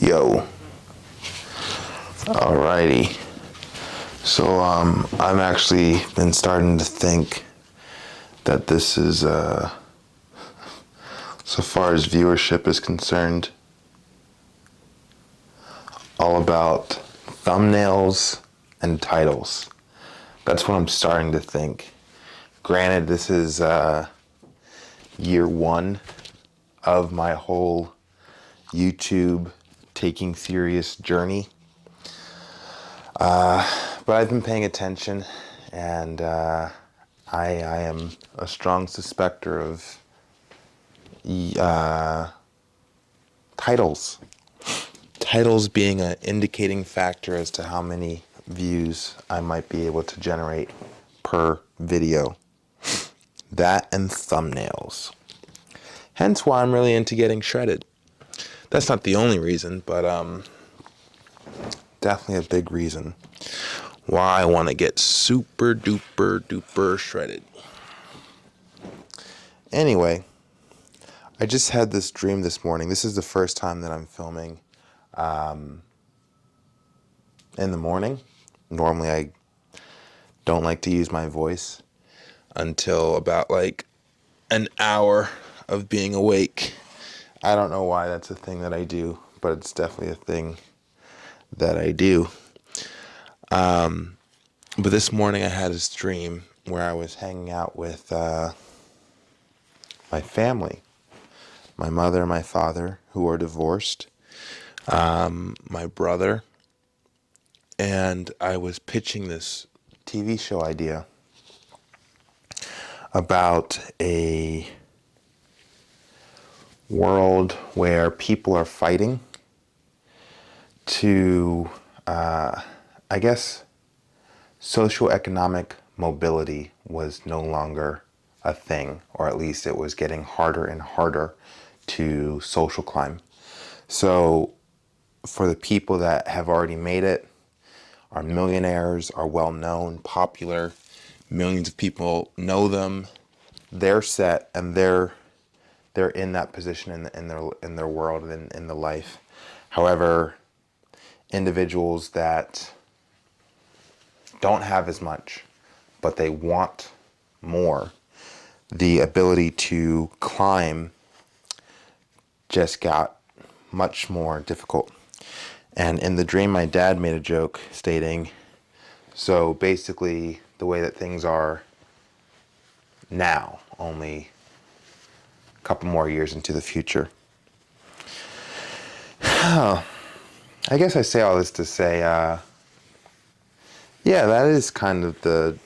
Yo, alrighty. So I've actually been starting to think that this is, so far as viewership is concerned, all about thumbnails and titles. That's what I'm starting to think. Granted, this is year one of my whole YouTube taking serious journey. But I've been paying attention, and I am a strong suspector of titles. Titles being an indicating factor as to how many views I might be able to generate per video. That and thumbnails. Hence why I'm really into getting shredded. That's not the only reason, but definitely a big reason why I want to get super duper duper shredded. Anyway, I just had this dream this morning. This is the first time that I'm filming in the morning. Normally I don't like to use my voice until about like an hour of being awake. I don't know why that's a thing that I do, but it's definitely a thing that I do. But this morning I had this dream where I was hanging out with my family, my mother and my father, who are divorced, my brother, and I was pitching this TV show idea about a world where people are fighting to, I guess, socioeconomic mobility was no longer a thing, or at least it was getting harder and harder to social climb. So for the people that have already made it, are millionaires, are well known, popular, millions of people know them, they're set and they're in that position in their world and in the life. However, individuals that don't have as much, but they want more, the ability to climb just got much more difficult. And in the dream, my dad made a joke stating, so basically the way that things are now, only a couple more years into the future. I guess I say all this to say, yeah, that is kind of the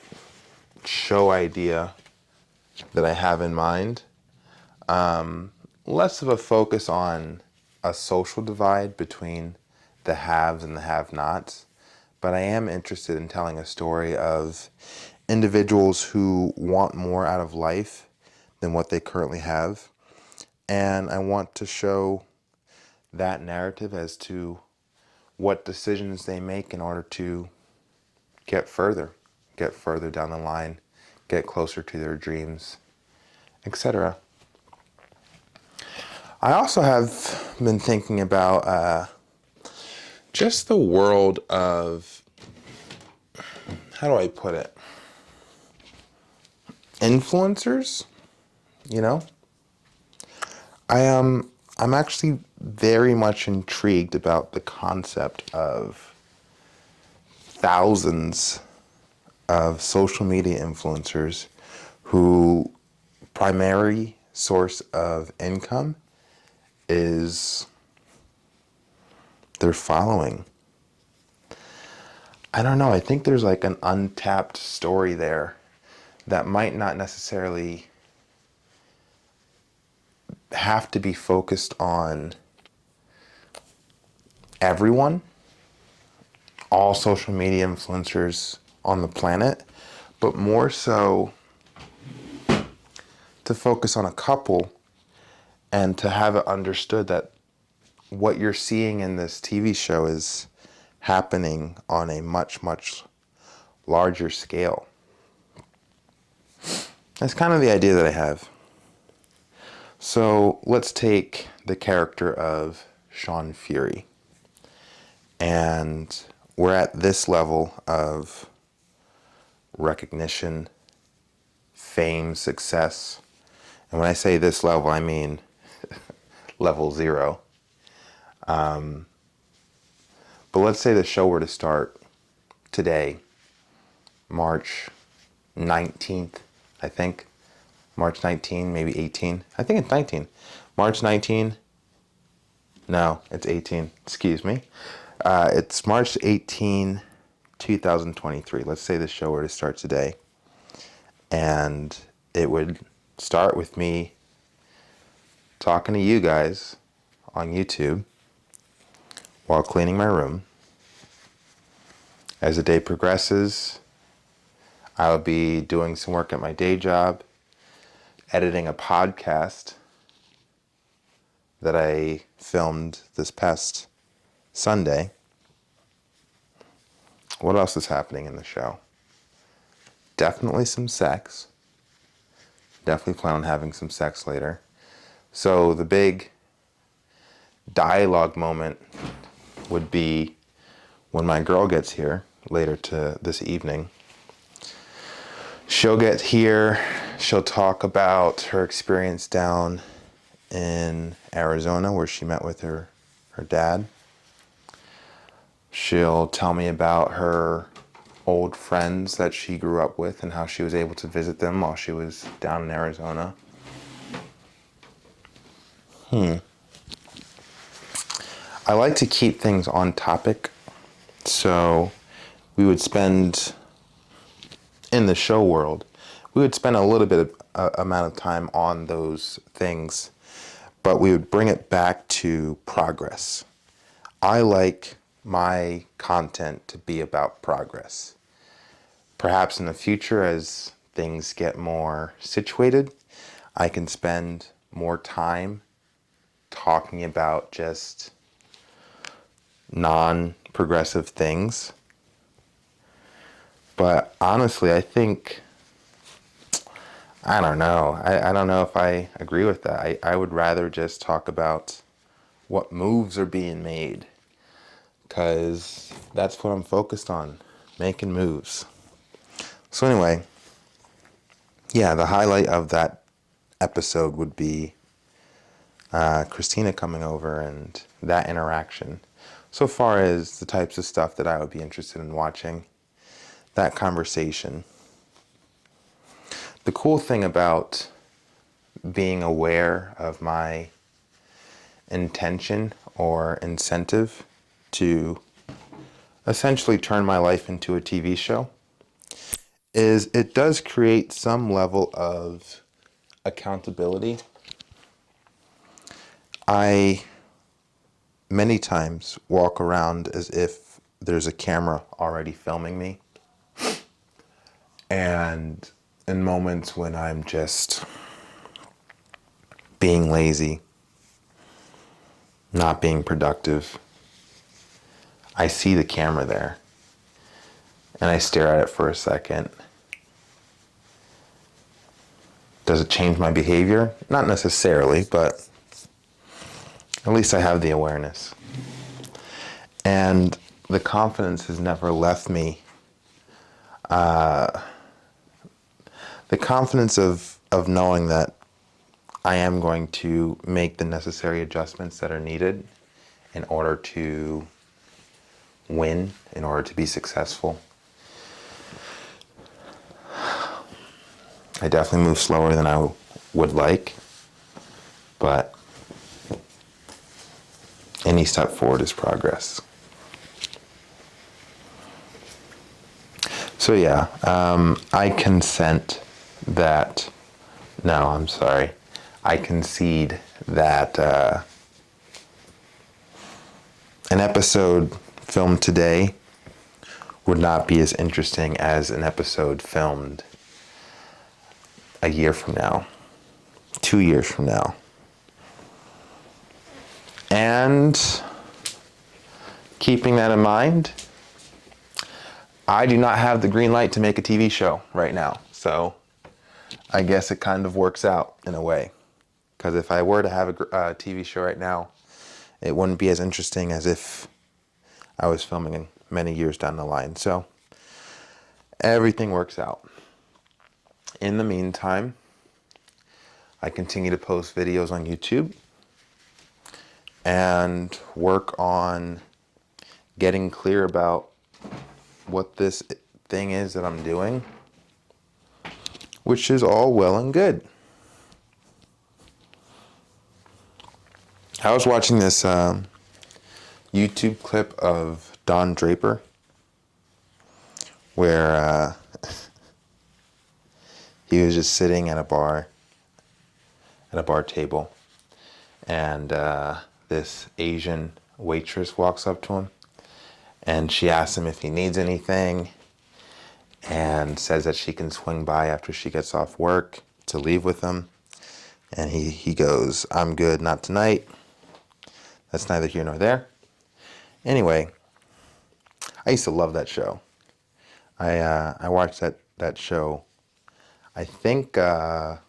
show idea that I have in mind. Less of a focus on a social divide between the haves and the have-nots, but I am interested in telling a story of individuals who want more out of life than what they currently have, and I want to show that narrative as to what decisions they make in order to get further down the line, get closer to their dreams, etc. I also have been thinking about just the world of, how do I put it, influencers, you know? I'm actually very much intrigued about the concept of thousands of social media influencers who primary source of income is their following. I don't know, I think there's like an untapped story there that might not necessarily have to be focused on everyone, all social media influencers on the planet, but more so to focus on a couple and to have it understood that what you're seeing in this TV show is happening on a much, much larger scale. That's kind of the idea that I have. So let's take the character of Sean Fury. And we're at this level of recognition, fame, success. And when I say this level, I mean level 0. But let's say the show were to start today, March 19th, I think. March 19, maybe 18. I think it's 19. March 19. No, it's 18. Excuse me. It's March 18, 2023. Let's say the show were to start today. And it would start with me talking to you guys on YouTube while cleaning my room. As the day progresses, I'll be doing some work at my day job, editing a podcast that I filmed this past Sunday. What else is happening in the show? Definitely some sex. Definitely plan on having some sex later. So the big dialogue moment would be when my girl gets here later to this evening. She'll get here, she'll talk about her experience down in Arizona where she met with her dad. She'll tell me about her old friends that she grew up with and how she was able to visit them while she was down in Arizona. I like to keep things on topic, so we would spend, in the show world, we would spend a little bit of amount of time on those things, but we would bring it back to progress. I like my content to be about progress. Perhaps in the future, as things get more situated, I can spend more time talking about just non-progressive things. But honestly, I think, I don't know. I don't know if I agree with that. I would rather just talk about what moves are being made, because that's what I'm focused on, making moves. So anyway, yeah, the highlight of that episode would be Christina coming over and that interaction. So far as the types of stuff that I would be interested in watching, that conversation. The cool thing about being aware of my intention or incentive to essentially turn my life into a TV show is it does create some level of accountability. I many times walk around as if there's a camera already filming me. And in moments when I'm just being lazy, not being productive, I see the camera there and I stare at it for a second. Does it change my behavior? Not necessarily, but at least I have the awareness. And the confidence has never left me. The confidence of knowing that I am going to make the necessary adjustments that are needed in order to win, in order to be successful. I definitely move slower than I would like, but any step forward is progress. So yeah, I consent that, no, I'm sorry. I concede that an episode filmed today would not be as interesting as an episode filmed a year from now, 2 years from now. And keeping that in mind, I do not have the green light to make a TV show right now. So I guess it kind of works out in a way. Because if I were to have a TV show right now, it wouldn't be as interesting as if I was filming many years down the line. So everything works out. In the meantime, I continue to post videos on YouTube and work on getting clear about what this thing is that I'm doing, which is all well and good. I was watching this YouTube clip of Don Draper where he was just sitting at a bar table, and this Asian waitress walks up to him, and she asks him if he needs anything, and says that she can swing by after she gets off work to leave with him. And he goes, "I'm good, not tonight." That's neither here nor there. Anyway, I used to love that show. I watched that show, I think, I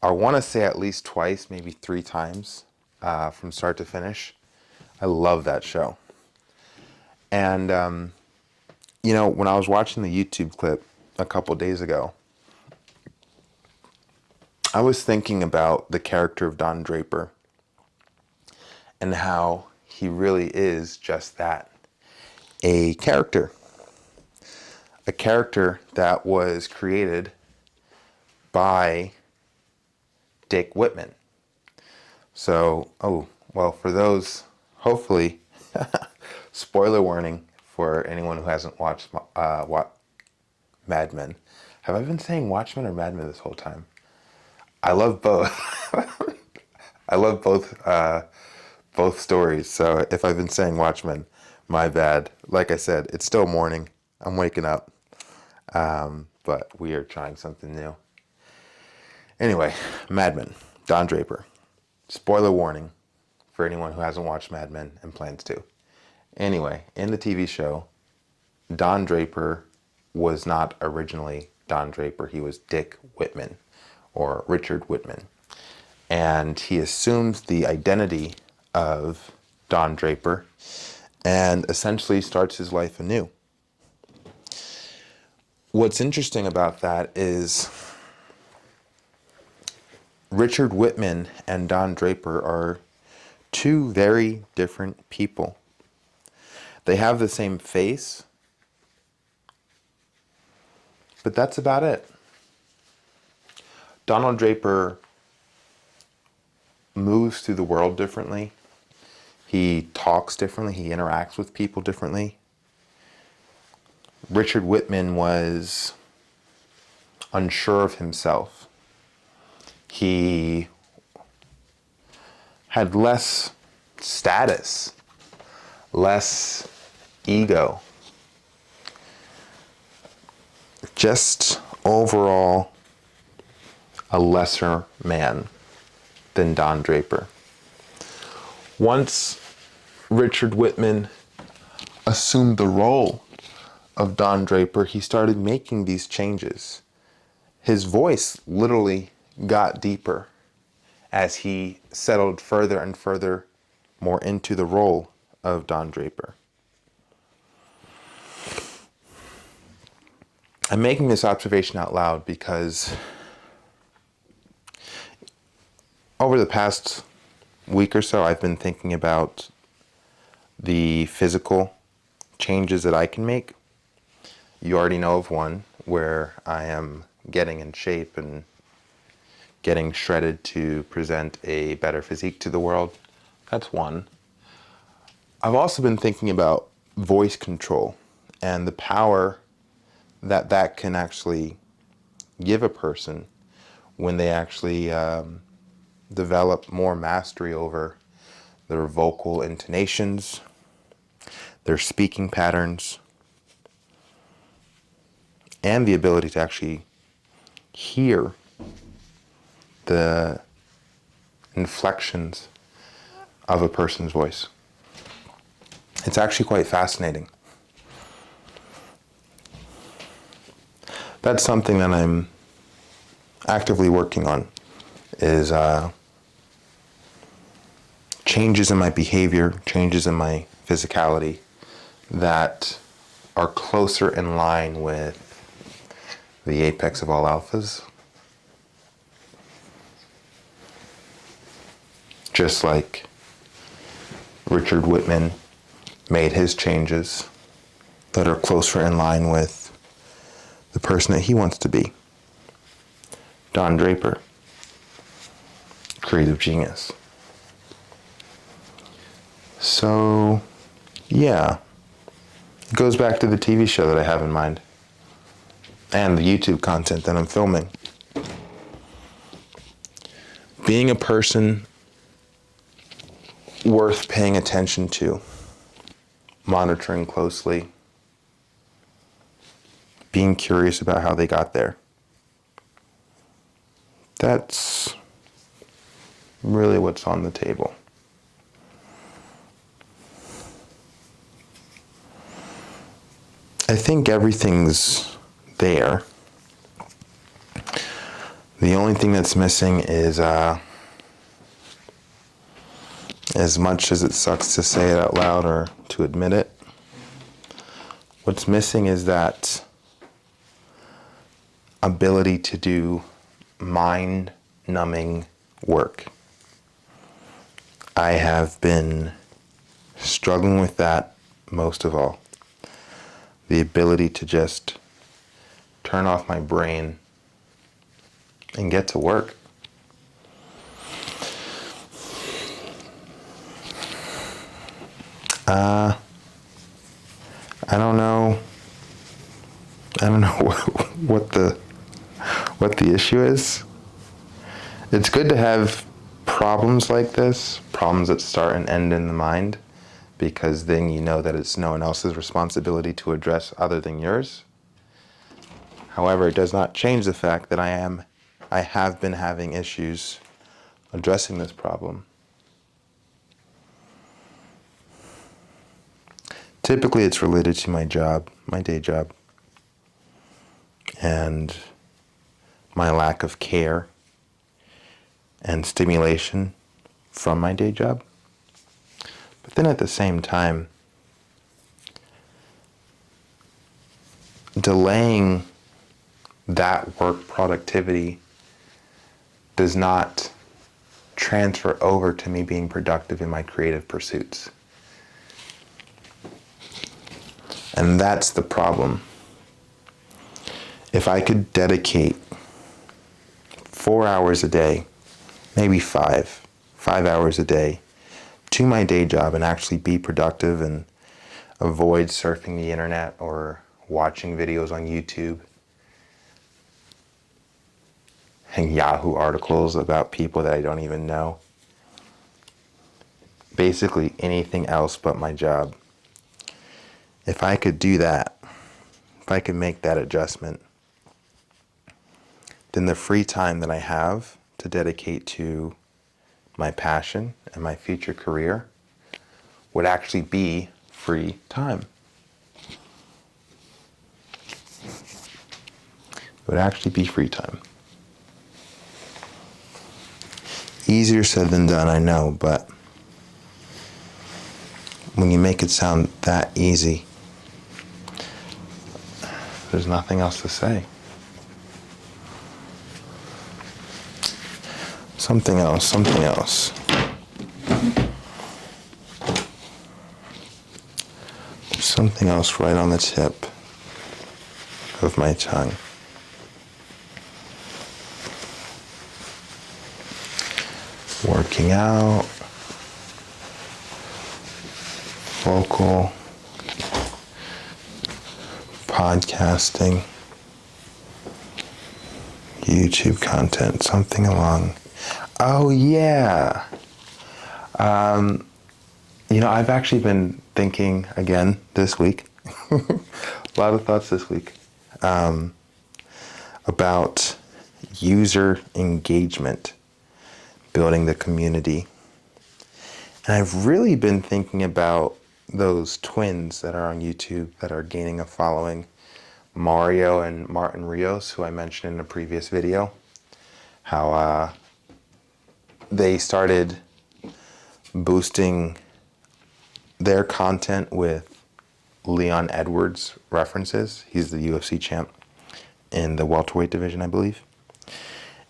want to say at least twice, maybe 3 times, from start to finish. I love that show. And, when I was watching the YouTube clip a couple days ago, I was thinking about the character of Don Draper and how he really is just that, a character. A character that was created by Dick Whitman. So, for those, hopefully, spoiler warning for anyone who hasn't watched Mad Men. Have I been saying Watchmen or Mad Men this whole time? I love both. I love both stories. So if I've been saying Watchmen, my bad. Like I said, it's still morning. I'm waking up. But we are trying something new. Anyway, Mad Men, Don Draper. Spoiler warning for anyone who hasn't watched Mad Men and plans to. Anyway, in the TV show, Don Draper was not originally Don Draper. He was Dick Whitman, or Richard Whitman. And he assumes the identity of Don Draper and essentially starts his life anew. What's interesting about that is Richard Whitman and Don Draper are 2 very different people. They have the same face, but that's about it. Donald Draper moves through the world differently. He talks differently. He interacts with people differently. Richard Whitman was unsure of himself. He had less status, less ego. Just overall a lesser man than Don Draper. Once Richard Whitman assumed the role of Don Draper, he started making these changes. His voice literally got deeper as he settled further and further more into the role of Don Draper. I'm making this observation out loud because over the past week or so, I've been thinking about the physical changes that I can make. You already know of one where I am getting in shape and getting shredded to present a better physique to the world. That's one. I've also been thinking about voice control and the power that can actually give a person when they actually develop more mastery over their vocal intonations, their speaking patterns, and the ability to actually hear the inflections of a person's voice. It's actually quite fascinating. That's something that I'm actively working on, is changes in my behavior, changes in my physicality that are closer in line with the apex of all alphas. Just like Richard Whitman made his changes that are closer in line with the person that he wants to be. Don Draper, creative genius. So, yeah, it goes back to the TV show that I have in mind and the YouTube content that I'm filming. Being a person worth paying attention to, monitoring closely, being curious about how they got there. That's really what's on the table. I think everything's there. The only thing that's missing is, as much as it sucks to say it out loud or to admit it, what's missing is that ability to do mind-numbing work. I have been struggling with that most of all. The ability to just turn off my brain and get to work. I don't know. I don't know what the issue is. It's good to have problems like this, problems that start and end in the mind, because then you know that it's no one else's responsibility to address other than yours. However, it does not change the fact that I have been having issues addressing this problem. Typically, it's related to my job, my day job, and my lack of care and stimulation from my day job. But then at the same time, delaying that work productivity does not transfer over to me being productive in my creative pursuits. And that's the problem. If I could dedicate 4 hours a day, maybe five hours a day to my day job and actually be productive and avoid surfing the internet or watching videos on YouTube and Yahoo articles about people that I don't even know. Basically anything else but my job. If I could do that, if I could make that adjustment, then the free time that I have to dedicate to my passion and my future career would actually be free time. It would actually be free time. Easier said than done, I know, but when you make it sound that easy, there's nothing else to say. Something else. Something else right on the tip of my tongue. Working out, vocal, podcasting, YouTube content, something along. Oh yeah. I've actually been thinking again this week, a lot of thoughts this week, about user engagement, building the community. And I've really been thinking about those twins that are on YouTube that are gaining a following, Mario and Martin Rios, who I mentioned in a previous video, how they started boosting their content with Leon Edwards references. He's the UFC champ in the welterweight division, I believe.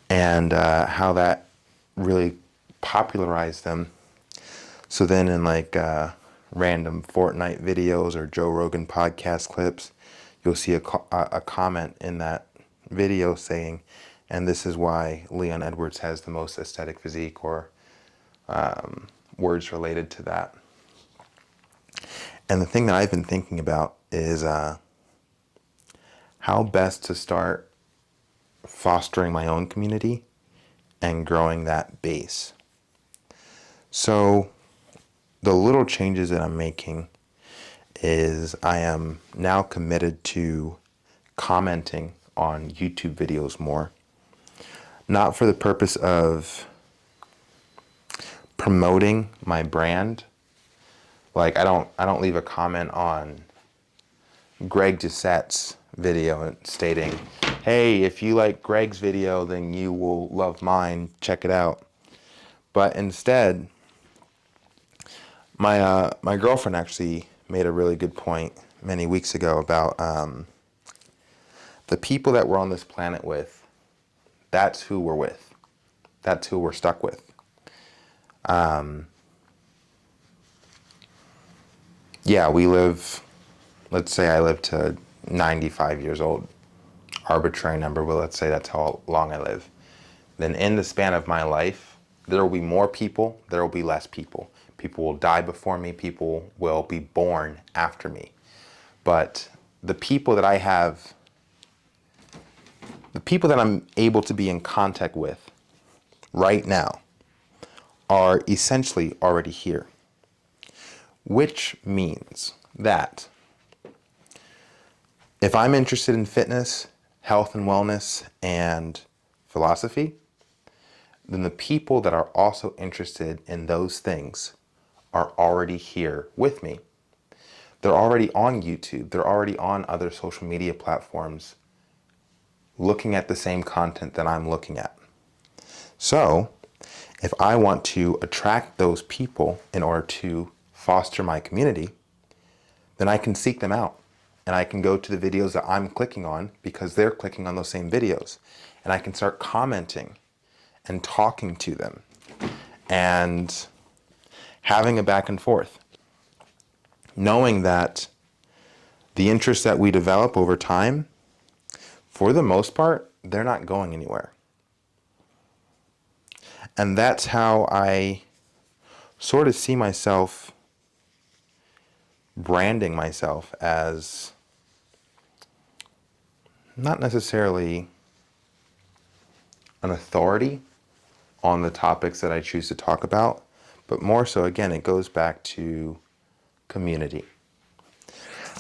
And how that really popularized them. So then in like random Fortnite videos or Joe Rogan podcast clips, you'll see a comment in that video saying, and this is why Leon Edwards has the most aesthetic physique, or words related to that. And the thing that I've been thinking about is how best to start fostering my own community and growing that base. So the little changes that I'm making is I am now committed to commenting on YouTube videos more. Not for the purpose of promoting my brand. Like I don't leave a comment on Greg Doucette's video stating, hey, if you like Greg's video, then you will love mine. Check it out. But instead, my girlfriend actually made a really good point many weeks ago about the people that we're on this planet with. That's who we're with. That's who we're stuck with. Yeah, we live, let's say I live to 95 years old. Arbitrary number, but let's say that's how long I live. Then in the span of my life, there will be more people, there will be less people. People will die before me, people will be born after me. But the people that I have, the people that I'm able to be in contact with right now are essentially already here. Which means that if I'm interested in fitness, health and wellness, and philosophy, then the people that are also interested in those things are already here with me. They're already on YouTube. They're already on other social media platforms looking at the same content that I'm looking at. So if I want to attract those people in order to foster my community, then I can seek them out. And I can go to the videos that I'm clicking on because they're clicking on those same videos. And I can start commenting and talking to them and having a back and forth. Knowing that the interests that we develop over time, for the most part, they're not going anywhere. And that's how I sort of see myself branding myself as not necessarily an authority on the topics that I choose to talk about, but more so, again, it goes back to community.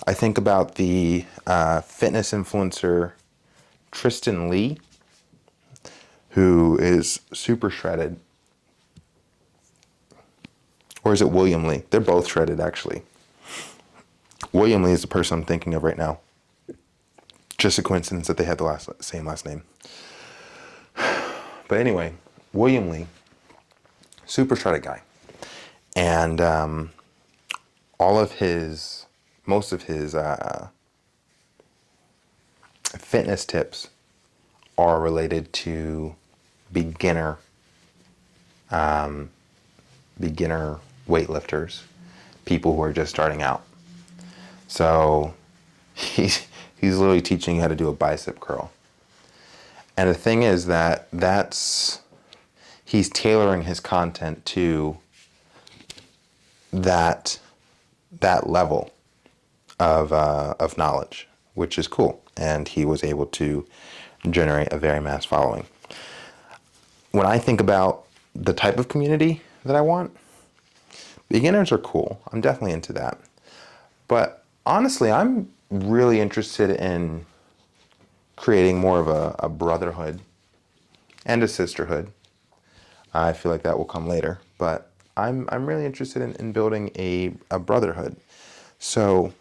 I think about the fitness influencer Tristan Lee, who is super shredded. Or is it William Lee? They're both shredded, actually. William Lee is the person I'm thinking of right now. Just a coincidence that they had the same last name. But anyway, William Lee, super shredded guy. And most of his fitness tips are related to beginner weightlifters, people who are just starting out. So he's literally teaching you how to do a bicep curl. And the thing is that he's tailoring his content to that level of knowledge, which is cool. And he was able to generate a very mass following. When I think about the type of community that I want, beginners are cool. I'm definitely into that. But honestly, I'm really interested in creating more of a brotherhood and a sisterhood. I feel like that will come later, but I'm really interested in building a brotherhood. So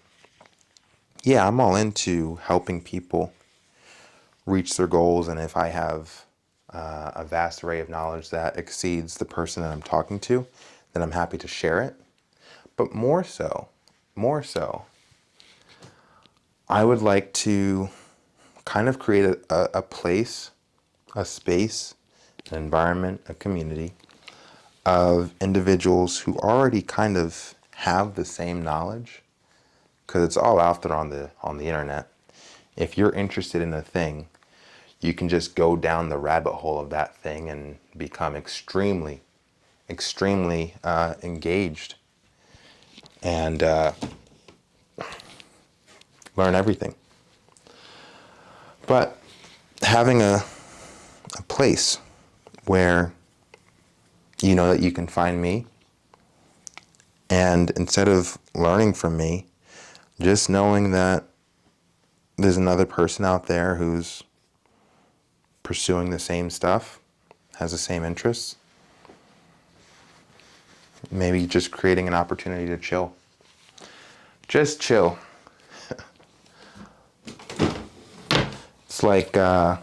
yeah, I'm all into helping people reach their goals, and if I have a vast array of knowledge that exceeds the person that I'm talking to, then I'm happy to share it. But more so, I would like to kind of create a place, a space, an environment, a community of individuals who already kind of have the same knowledge, because it's all out there on the internet. If you're interested in a thing, you can just go down the rabbit hole of that thing and become extremely engaged and learn everything. But having a place where you know that you can find me, and instead of learning from me, just knowing that there's another person out there who's pursuing the same stuff, has the same interests, maybe just creating an opportunity to chill. Just chill. It's like the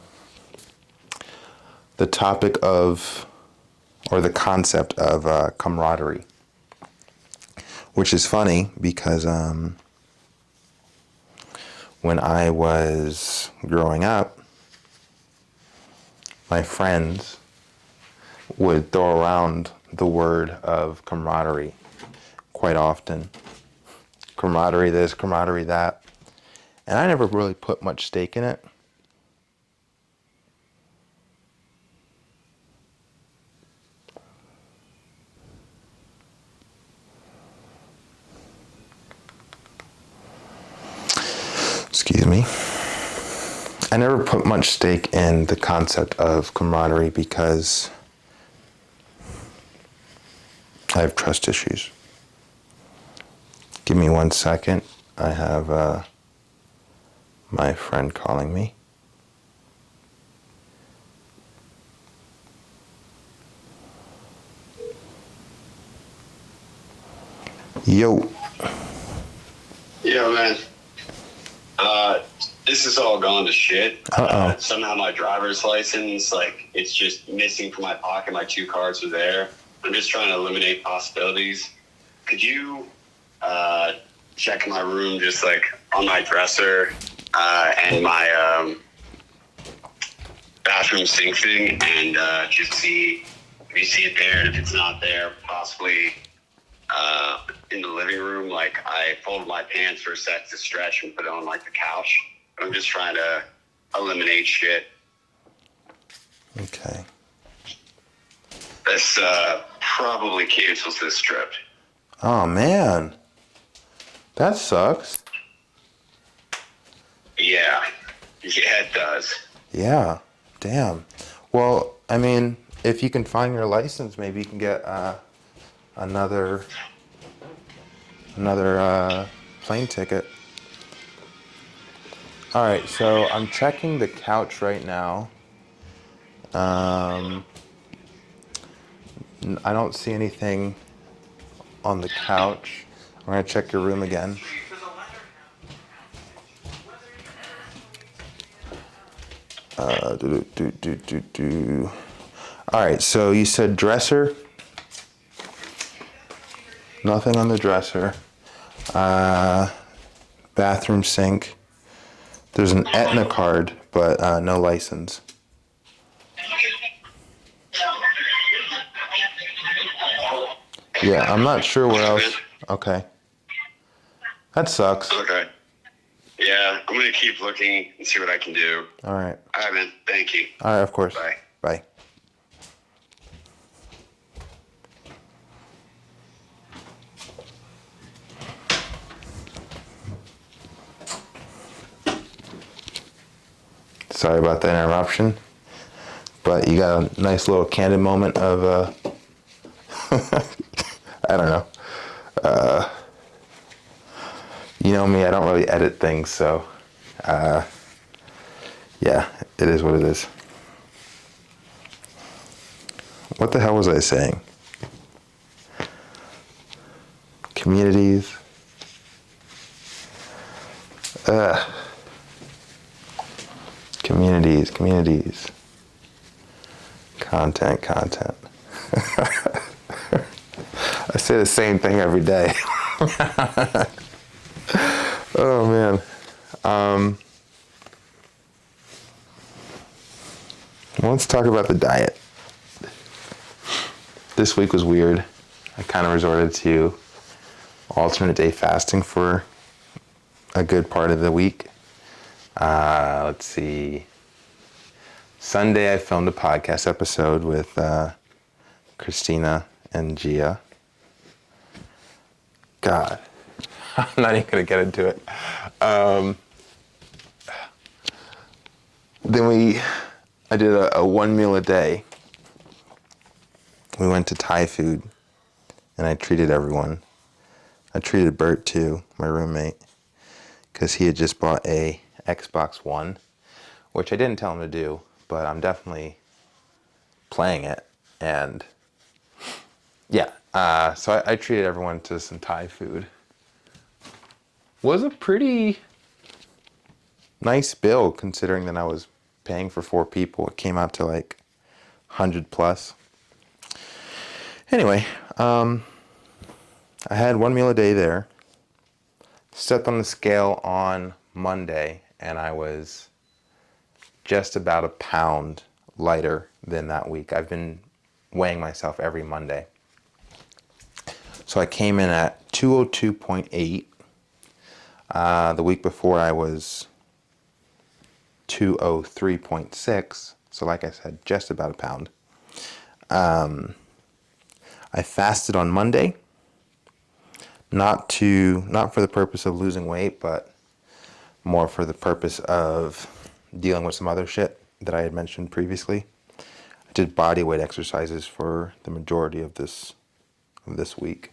topic of, or the concept of camaraderie, which is funny because when I was growing up, my friends would throw around the word of camaraderie quite often. Camaraderie this, camaraderie that. And I never really put much stake in it. Excuse me. I never put much stake in the concept of camaraderie because I have trust issues. Give me 1 second. I have my friend calling me. Yo. Yeah, man. This is all gone to shit. Somehow my driver's license, it's just missing from my pocket. My 2 cards are there. I'm just trying to eliminate possibilities. Could you check my room, just on my dresser and my bathroom sink thing, and just see if you see it there, and if it's not there, possibly in the living room. I folded my pants for a sec to stretch and put it on the couch. I'm just trying to eliminate shit. Okay. This probably cancels this trip. Oh man, that sucks. Yeah, it does. Yeah, damn. Well, I mean, if you can find your license, maybe you can get another plane ticket. All right, so I'm checking the couch right now. I don't see anything on the couch. I'm gonna check your room again. All right, so you said dresser. Nothing on the dresser. Bathroom sink. There's an Aetna card, but no license. Yeah, I'm not sure where else. Okay. That sucks. Okay. Yeah, I'm going to keep looking and see what I can do. All right. All right, man. Thank you. All right, of course. Bye. Bye. Sorry about the interruption, but you got a nice little candid moment of, I don't know. You know me, I don't really edit things, so, yeah, it is what it is. What the hell was I saying? Communities. Communities. Content. say the same thing every day. Oh man. Let's talk about the diet. This week was weird. I kind of resorted to alternate day fasting for a good part of the week. Let's see. Sunday I filmed a podcast episode with Christina and Gia. God, I'm not even going to get into it. Then I did a one meal a day. We went to Thai food and I treated everyone. I treated Bert too, my roommate, because he had just bought a Xbox One, which I didn't tell him to do, but I'm definitely playing it. And yeah, so I treated everyone to some Thai food. Was a pretty nice bill considering that I was paying for 4 people. It came out to like 100 plus. Anyway, I had one meal a day there. Stepped on the scale on Monday and I was just about a pound lighter than that week. I've been weighing myself every Monday. So I came in at 202.8. The week before I was 203.6. So like I said, just about a pound. I fasted on Monday. Not for the purpose of losing weight, but more for the purpose of dealing with some other shit that I had mentioned previously. I did body weight exercises for the majority of this week.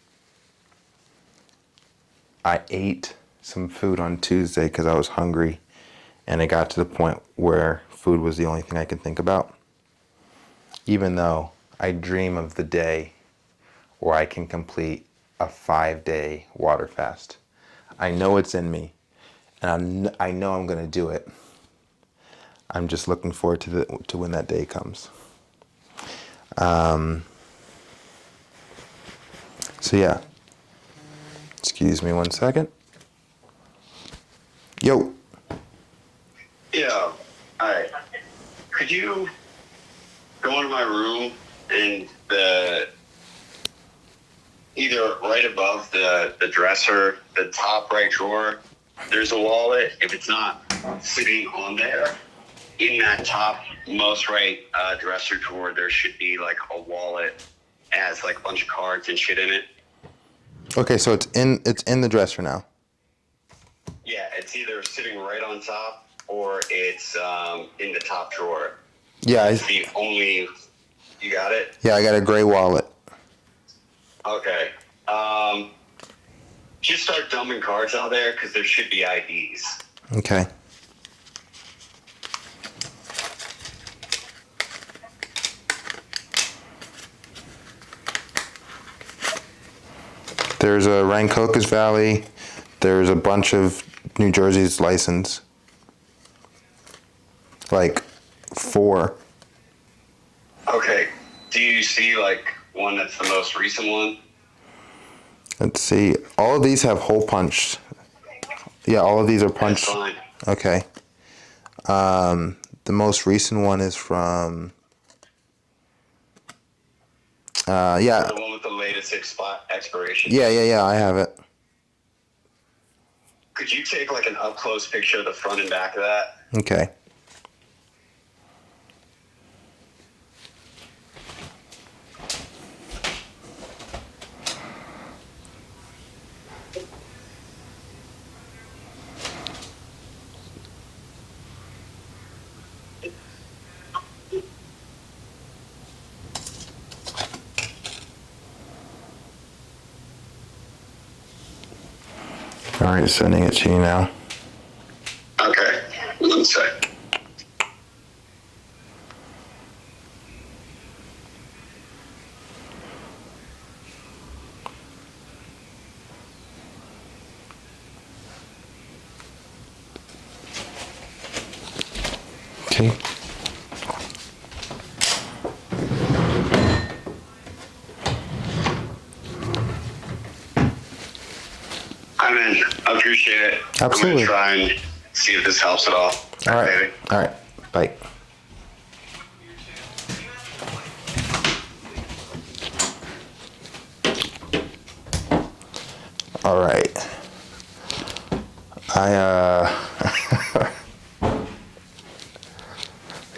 I ate some food on Tuesday because I was hungry, and it got to the point where food was the only thing I could think about. Even though I dream of the day where I can complete a 5-day water fast. I know it's in me, and I know I'm going to do it. I'm just looking forward to when that day comes. So yeah. Excuse me one second. Yo. Yeah. Alright. Could you go into my room and either right above the dresser, the top right drawer, there's a wallet. If it's not sitting on there, in that top most right dresser drawer, there should be like a wallet. It has like a bunch of cards and shit in it. Okay, so it's in the dresser now. Yeah, it's either sitting right on top or it's in the top drawer. Yeah, It's the only. You got it? Yeah, I got a gray wallet. Okay. Just start dumping cards out there because there should be IDs. Okay. There's a Rancocas Valley. There's a bunch of New Jersey's license. Like 4. Okay. Do you see like one that's the most recent one? Let's see. All of these have hole punched. Yeah, all of these are punched. That's fine. Okay. The most recent one is from. Yeah. The one with the latest expiration. Yeah. I have it. Could you take like an up close picture of the front and back of that? Okay. All right, sending it to you now. Okay. 1 sec. Okay. I'm in. I appreciate it. Absolutely. I'm going to try and see if this helps at all. All right. Baby. All right. Bye. All right. I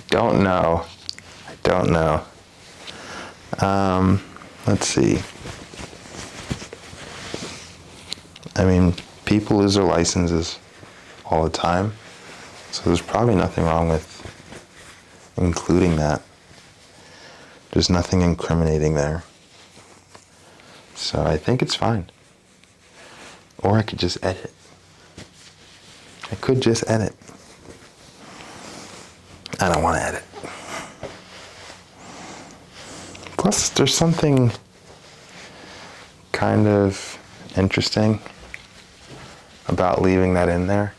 don't know. Let's see. I mean, people lose their licenses all the time, so there's probably nothing wrong with including that. There's nothing incriminating there. So I think it's fine. Or I could just edit. I could just edit. I don't want to edit. Plus, there's something kind of interesting about leaving that in there.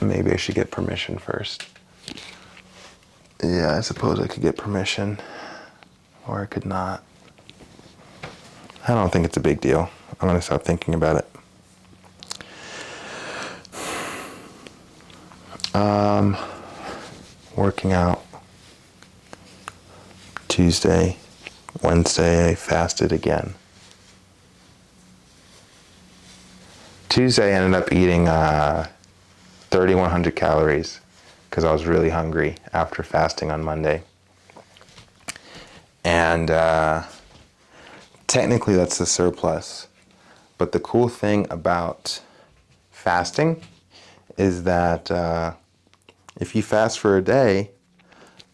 Maybe I should get permission first. Yeah, I suppose I could get permission, or I could not. I don't think it's a big deal. I'm going to stop thinking about it. Working out. Tuesday, Wednesday, I fasted again. Tuesday, I ended up eating 3,100 calories because I was really hungry after fasting on Monday. And technically that's the surplus. But the cool thing about fasting is that if you fast for a day,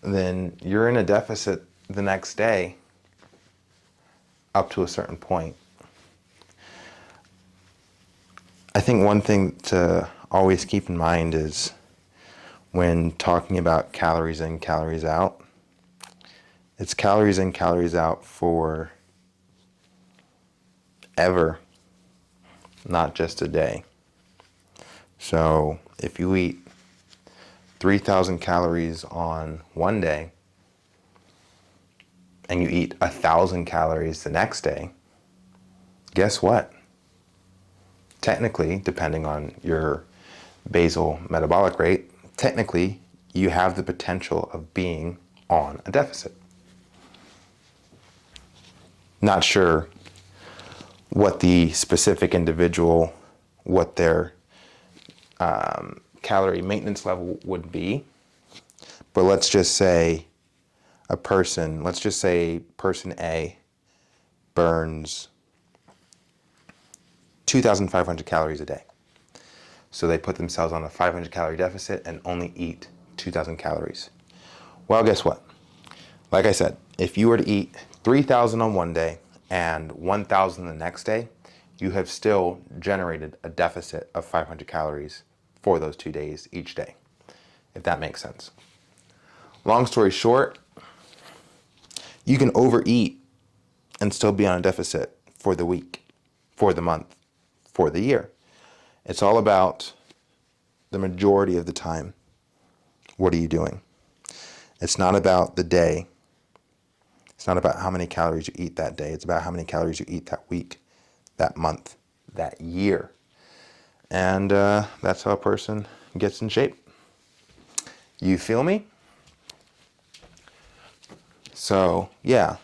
then you're in a deficit the next day up to a certain point. I think one thing to always keep in mind is when talking about calories in, calories out, it's calories in, calories out for ever, not just a day. So if you eat 3,000 calories on one day and you eat 1,000 calories the next day, guess what? Technically, depending on your basal metabolic rate, technically you have the potential of being on a deficit. Not sure what the specific individual, what their calorie maintenance level would be, but let's just say person A burns 2,500 calories a day. So they put themselves on a 500 calorie deficit and only eat 2,000 calories. Well, guess what? Like I said, if you were to eat 3,000 on one day and 1,000 the next day, you have still generated a deficit of 500 calories for those 2 days each day, if that makes sense. Long story short, you can overeat and still be on a deficit for the week, for the month, for the year. It's all about the majority of the time. What are you doing? It's not about the day. It's not about how many calories you eat that day. It's about how many calories you eat that week, that month, that year. And that's how a person gets in shape. You feel me? So, yeah,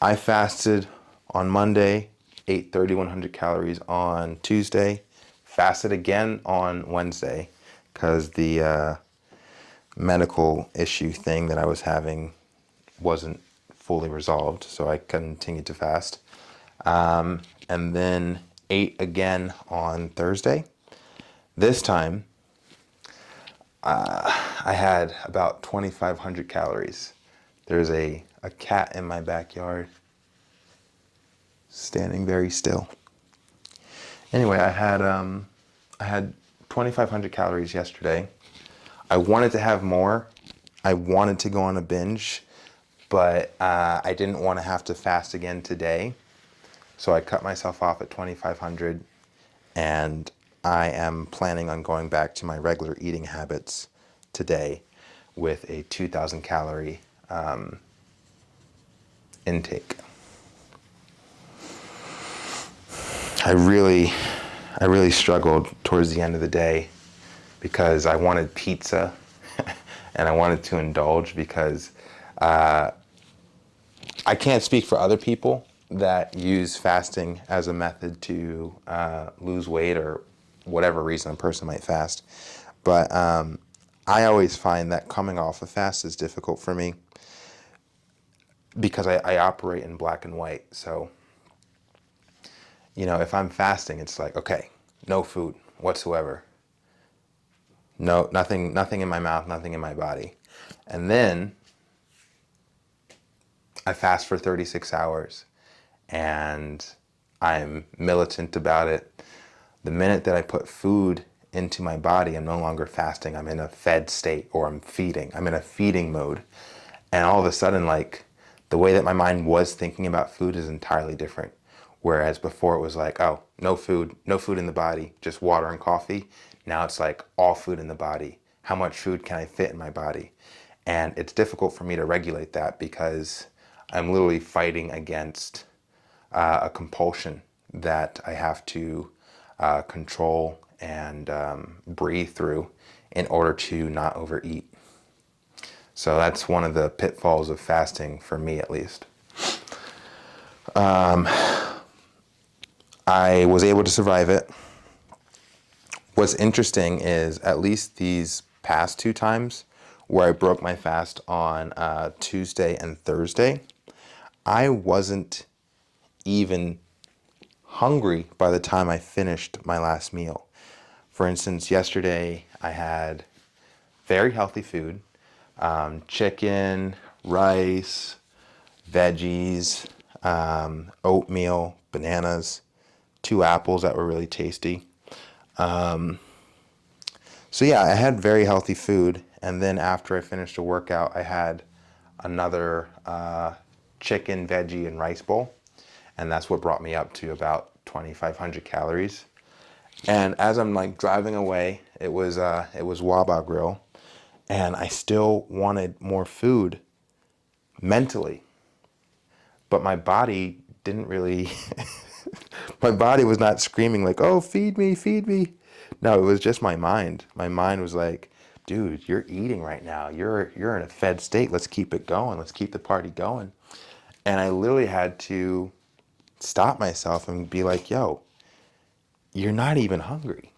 I fasted on Monday, ate 3,100 calories on Tuesday, fasted again on Wednesday because the medical issue thing that I was having wasn't fully resolved, so I continued to fast. And then ate again on Thursday. This time, I had about 2,500 calories. There's a cat in my backyard standing very still. Anyway, I had 2,500 calories yesterday. I wanted to have more. I wanted to go on a binge, but I didn't want to have to fast again today. So I cut myself off at 2,500, and I am planning on going back to my regular eating habits today with a 2,000 calorie intake. I really, I really struggled towards the end of the day because I wanted pizza and I wanted to indulge because I can't speak for other people that use fasting as a method to lose weight or whatever reason a person might fast. But I always find that coming off a fast is difficult for me because I operate in black and white. So, if I'm fasting, it's like, okay, no food whatsoever. No, nothing in my mouth, nothing in my body. And then I fast for 36 hours and I'm militant about it. The minute that I put food into my body, I'm no longer fasting. I'm in a fed state, or I'm feeding. I'm in a feeding mode. And all of a sudden, like, the way that my mind was thinking about food is entirely different. Whereas before it was like, oh, no food, no food in the body, just water and coffee. Now it's like all food in the body. How much food can I fit in my body? And it's difficult for me to regulate that because I'm literally fighting against a compulsion that I have to control and breathe through in order to not overeat. So that's one of the pitfalls of fasting for me, at least. I was able to survive it. What's interesting is at least these past two times where I broke my fast on Tuesday and Thursday, I wasn't even hungry by the time I finished my last meal. For instance, yesterday I had very healthy food, chicken, rice, veggies, oatmeal, bananas, two apples that were really tasty. So yeah, I had very healthy food, and then after I finished a workout, I had another chicken, veggie, and rice bowl, and that's what brought me up to about 2,500 calories. And as I'm like driving away, it was Wawa Grill, and I still wanted more food mentally, but my body didn't really. My body was not screaming like, "Oh, feed me, feed me." No, it was just my mind. My mind was like, "Dude, you're eating right now. You're in a fed state. Let's keep it going. Let's keep the party going." And I literally had to stop myself and be like, "Yo, you're not even hungry.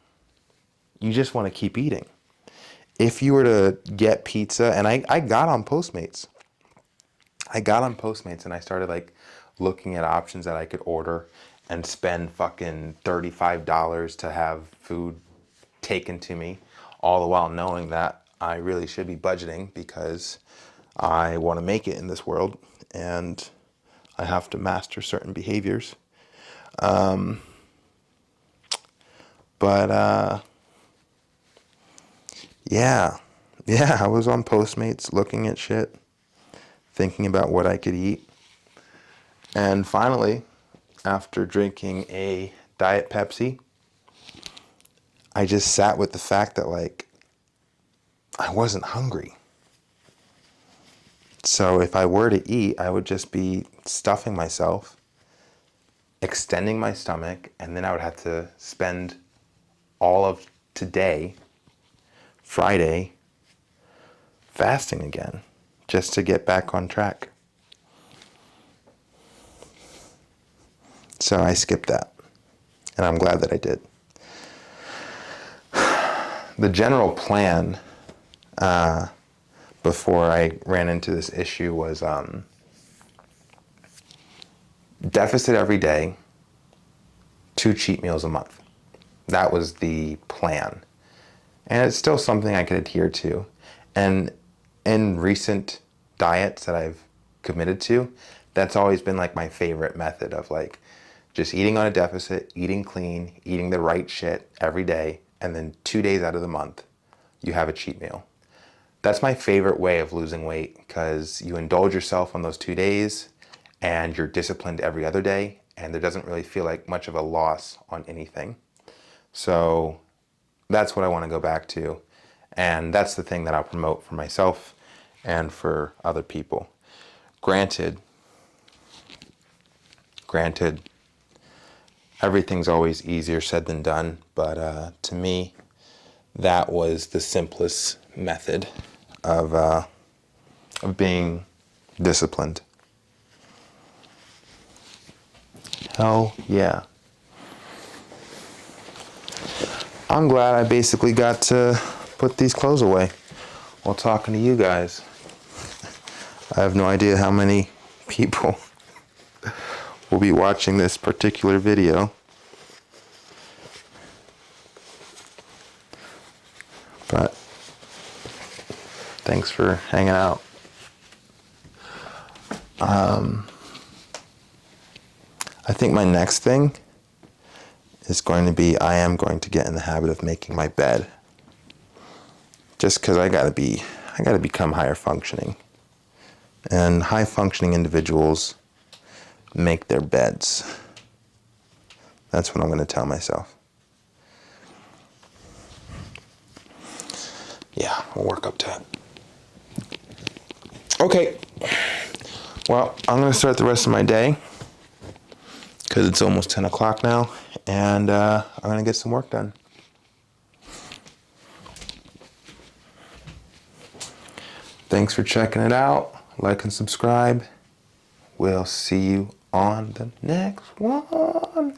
You just want to keep eating." If you were to get pizza, and I got on Postmates. I got on Postmates and I started like looking at options that I could order and spend fucking $35 to have food taken to me, all the while knowing that I really should be budgeting because I want to make it in this world and I have to master certain behaviors. But yeah, yeah, I was on Postmates looking at shit, thinking about what I could eat. And finally, after drinking a Diet Pepsi, I just sat with the fact that, like, I wasn't hungry. So if I were to eat, I would just be stuffing myself, extending my stomach, and then I would have to spend all of today, Friday, fasting again, just to get back on track. So I skipped that, and I'm glad that I did. The general plan before I ran into this issue was deficit every day, 2 cheat meals a month. That was the plan. And it's still something I could adhere to. And in recent diets that I've committed to, that's always been like my favorite method of like just eating on a deficit, eating clean, eating the right shit every day, and then 2 days out of the month, you have a cheat meal. That's my favorite way of losing weight because you indulge yourself on those 2 days and you're disciplined every other day, and there doesn't really feel like much of a loss on anything. So that's what I want to go back to. And that's the thing that I'll promote for myself and for other people. Granted, everything's always easier said than done, but to me, that was the simplest method of being disciplined. Hell yeah. I'm glad I basically got to put these clothes away while talking to you guys. I have no idea how many people will be watching this particular video. But thanks for hanging out. I think my next thing is going to be, I am going to get in the habit of making my bed. Just because I gotta become higher functioning. And high functioning individuals make their beds. That's what I'm gonna tell myself. Yeah, we'll work up to it. Okay. Well, I'm gonna start the rest of my day because it's almost 10 o'clock now, and I'm gonna get some work done. Thanks for checking it out. Like and subscribe. We'll see you on the next one.